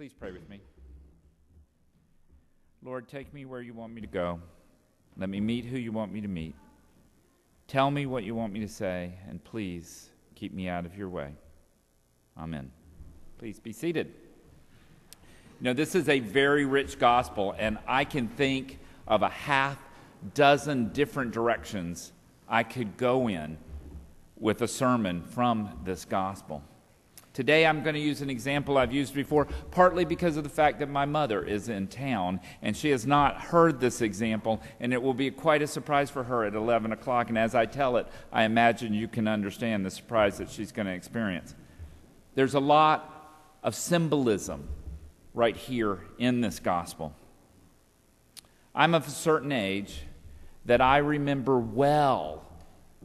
Please pray with me. Lord, take me where you want me to go. Let me meet who you want me to meet. Tell me what you want me to say, and please keep me out of your way. Amen. Please be seated. You know, this is a very rich gospel, and I can think of a half dozen different directions I could go in with a sermon from this gospel. Today I'm going to use an example I've used before, partly because of the fact that my mother is in town, and she has not heard this example, and it will be quite a surprise for her at 11 o'clock, and as I tell it, I imagine you can understand the surprise that she's going to experience. There's a lot of symbolism right here in this gospel. I'm of a certain age that I remember well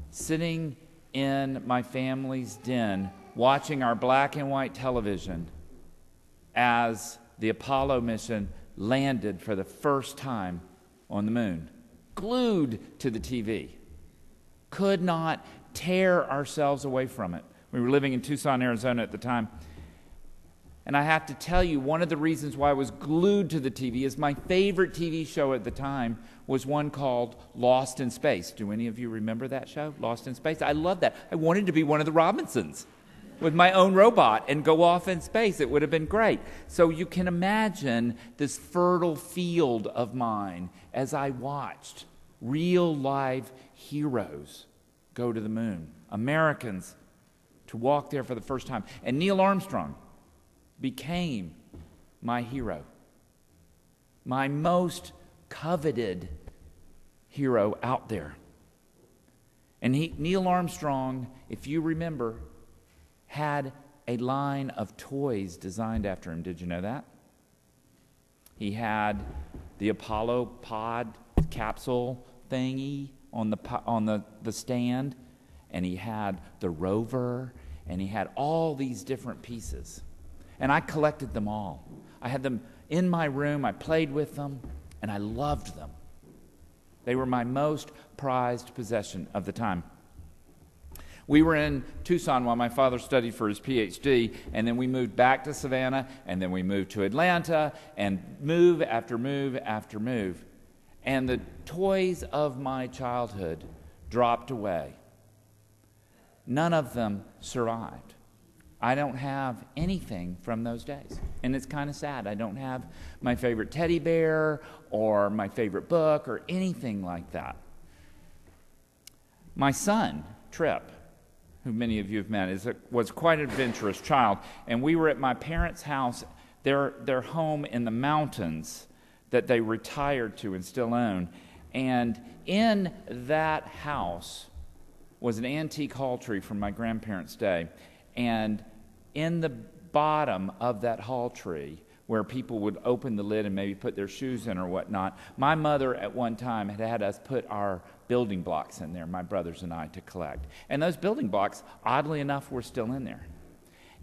sitting in my family's den watching our black and white television as the Apollo mission landed for the first time on the moon. Glued to the TV. Could not tear ourselves away from it. We were living in Tucson, Arizona at the time. And I have to tell you, one of the reasons why I was glued to the TV is my favorite TV show at the time was one called Lost in Space. Do any of you remember that show, Lost in Space? I love that. I wanted to be one of the Robinsons with my own robot and go off in space. It would have been great. So you can imagine this fertile field of mine as I watched real live heroes go to the moon, Americans to walk there for the first time. And Neil Armstrong became my hero, my most coveted hero out there. And Neil Armstrong, if you remember, had a line of toys designed after him. Did you know that? He had the Apollo pod capsule thingy on the stand, and he had the rover, and he had all these different pieces. And I collected them all. I had them in my room, I played with them, and I loved them. They were my most prized possession of the time. We were in Tucson while my father studied for his PhD, and then we moved back to Savannah, and then we moved to Atlanta, and move after move after move. And the toys of my childhood dropped away. None of them survived. I don't have anything from those days, and it's kind of sad. I don't have my favorite teddy bear or my favorite book or anything like that. My son, Trip, who many of you have met, was quite an adventurous child, and we were at my parents' house, their home in the mountains that they retired to and still own, and in that house was an antique hall tree from my grandparents' day, and in the bottom of that hall tree, where people would open the lid and maybe put their shoes in or whatnot, my mother at one time had us put our building blocks in there, my brothers and I, to collect. And those building blocks, oddly enough, were still in there.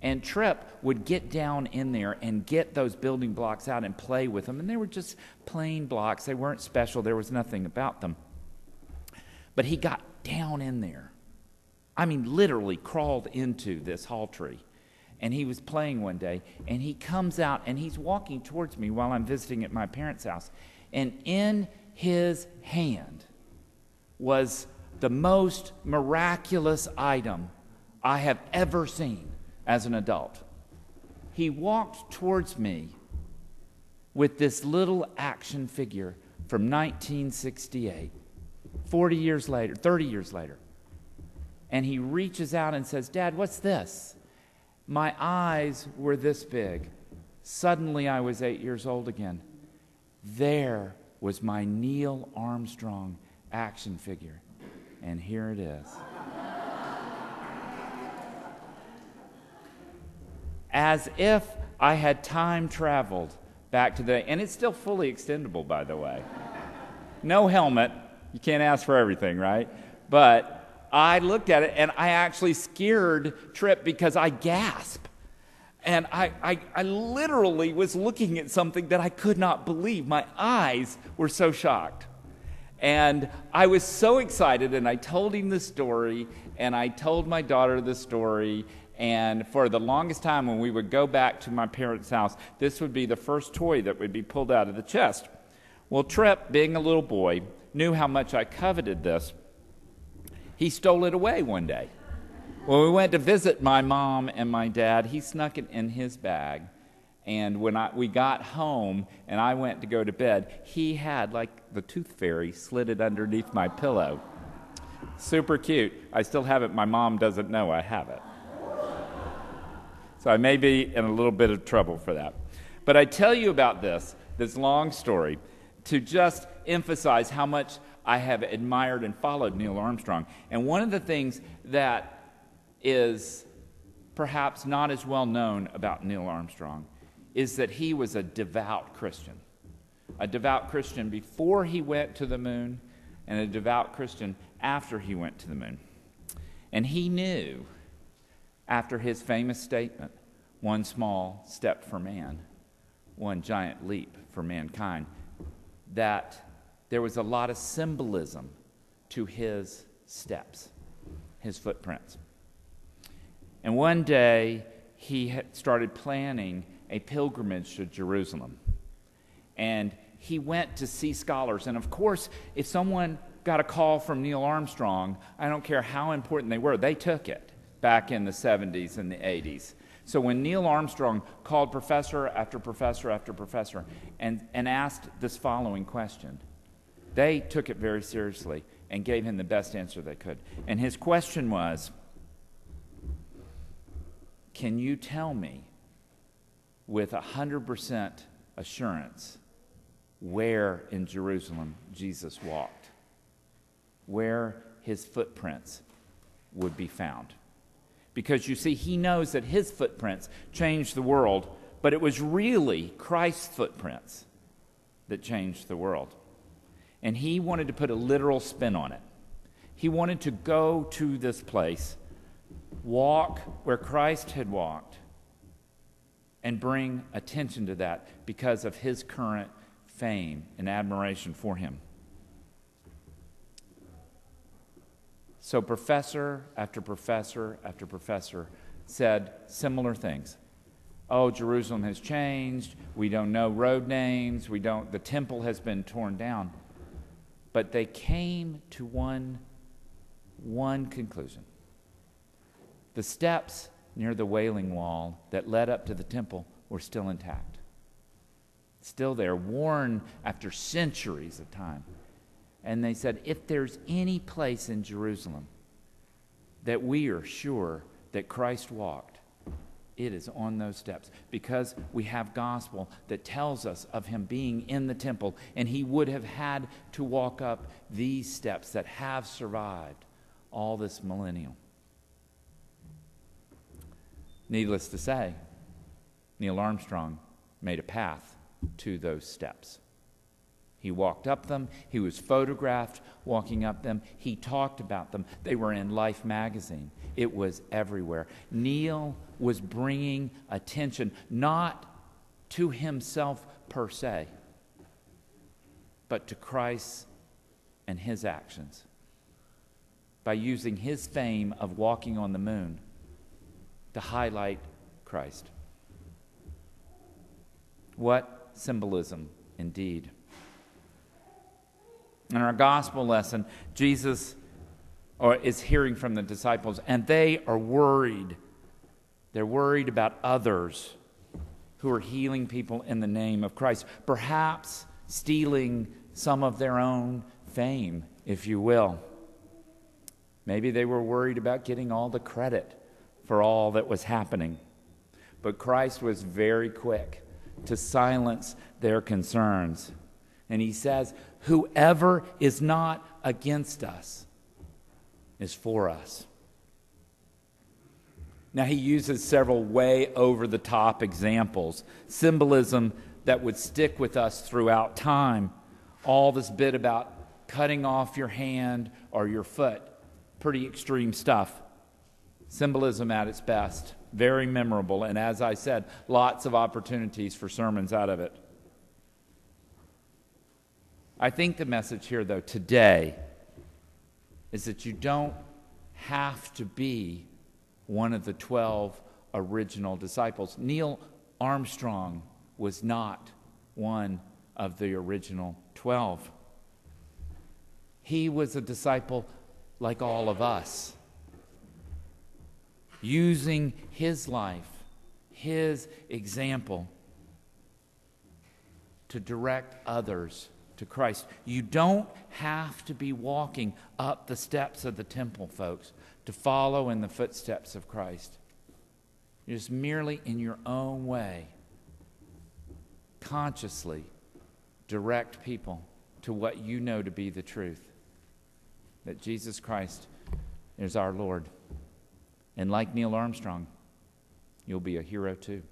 And Trip would get down in there and get those building blocks out and play with them. And they were just plain blocks. They weren't special. There was nothing about them. But he got down in there. I mean, literally crawled into this hall tree. And he was playing one day, and he comes out, and he's walking towards me while I'm visiting at my parents' house. And in his hand was the most miraculous item I have ever seen as an adult. He walked towards me with this little action figure from 1968, 40 years later, 30 years later. And he reaches out and says, "Dad, what's this?" My eyes were this big. Suddenly I was 8 years old again. There was my Neil Armstrong action figure. And here it is. As if I had time traveled back to the... And it's still fully extendable, by the way. No helmet. You can't ask for everything, right? But I looked at it, and I actually scared Trip because I gasped. And I literally was looking at something that I could not believe. My eyes were so shocked. And I was so excited, and I told him the story, and I told my daughter the story, And for the longest time, when we would go back to my parents' house, this would be the first toy that would be pulled out of the chest. Well, Tripp, being a little boy, knew how much I coveted this. He stole it away one day. When we went to visit my mom and my dad, he snuck it in his bag. And when we got home and I went to go to bed, he had, like the tooth fairy, slid it underneath my pillow. Super cute. I still have it. My mom doesn't know I have it. So I may be in a little bit of trouble for that. But I tell you about this long story, to just emphasize how much I have admired and followed Neil Armstrong. And one of the things that is perhaps not as well known about Neil Armstrong is that he was a devout Christian. A devout Christian before he went to the moon, and a devout Christian after he went to the moon. And he knew, after his famous statement, one small step for man, one giant leap for mankind, that there was a lot of symbolism to his steps, his footprints. And one day, he had started planning a pilgrimage to Jerusalem. And he went to see scholars. And of course, if someone got a call from Neil Armstrong, I don't care how important they were, they took it back in the 70s and the 80s. So when Neil Armstrong called professor after professor after professor and asked this following question, they took it very seriously and gave him the best answer they could. And his question was, can you tell me with 100% assurance where in Jerusalem Jesus walked, where his footprints would be found? Because you see, he knows that his footprints changed the world, but it was really Christ's footprints that changed the world. And he wanted to put a literal spin on it. He wanted to go to this place, walk where Christ had walked, and bring attention to that because of his current fame and admiration for him. So professor after professor after professor said similar things. Oh, Jerusalem has changed. We don't know road names. The temple has been torn down. But they came to one conclusion. The steps near the Wailing Wall that led up to the temple were still intact. Still there, worn after centuries of time. And they said, if there's any place in Jerusalem that we are sure that Christ walked, it is on those steps, because we have gospel that tells us of him being in the temple, and he would have had to walk up these steps that have survived all this millennium. Needless to say, Neil Armstrong made a path to those steps. He walked up them. He was photographed walking up them. He talked about them. They were in Life magazine. It was everywhere. Neil was bringing attention not to himself per se, but to Christ and his actions, by using his fame of walking on the moon to highlight Christ. What symbolism indeed. In our gospel lesson, Jesus is hearing from the disciples, and they are worried. They're worried about others who are healing people in the name of Christ, perhaps stealing some of their own fame, if you will. Maybe they were worried about getting all the credit for all that was happening. But Christ was very quick to silence their concerns. And he says, whoever is not against us is for us. Now he uses several way over the top examples, symbolism that would stick with us throughout time. All this bit about cutting off your hand or your foot, pretty extreme stuff. Symbolism at its best, very memorable, and as I said, lots of opportunities for sermons out of it. I think the message here, though, today is that you don't have to be one of the 12 original disciples. Neil Armstrong was not one of the original 12. He was a disciple like all of us, using his life, his example, to direct others to Christ. You don't have to be walking up the steps of the temple, folks, to follow in the footsteps of Christ. You're just merely in your own way, consciously direct people to what you know to be the truth, that Jesus Christ is our Lord. And like Neil Armstrong, you'll be a hero too.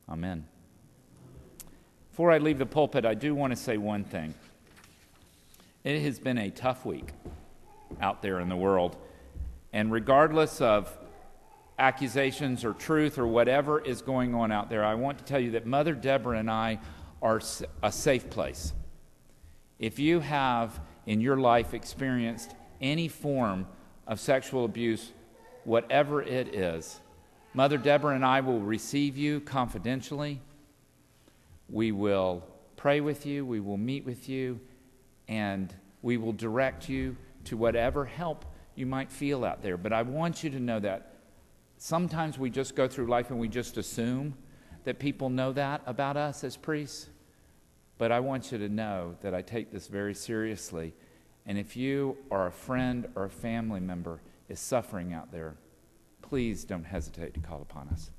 Amen. Before I leave the pulpit, I do want to say one thing. It has been a tough week out there in the world. And regardless of accusations or truth or whatever is going on out there, I want to tell you that Mother Deborah and I are a safe place. If you have in your life experienced any form of sexual abuse, whatever it is, Mother Deborah and I will receive you confidentially. We will pray with you, we will meet with you, and we will direct you to whatever help you might feel out there. But I want you to know that sometimes we just go through life and we just assume that people know that about us as priests. But I want you to know that I take this very seriously. And if you or a friend or a family member is suffering out there, please don't hesitate to call upon us.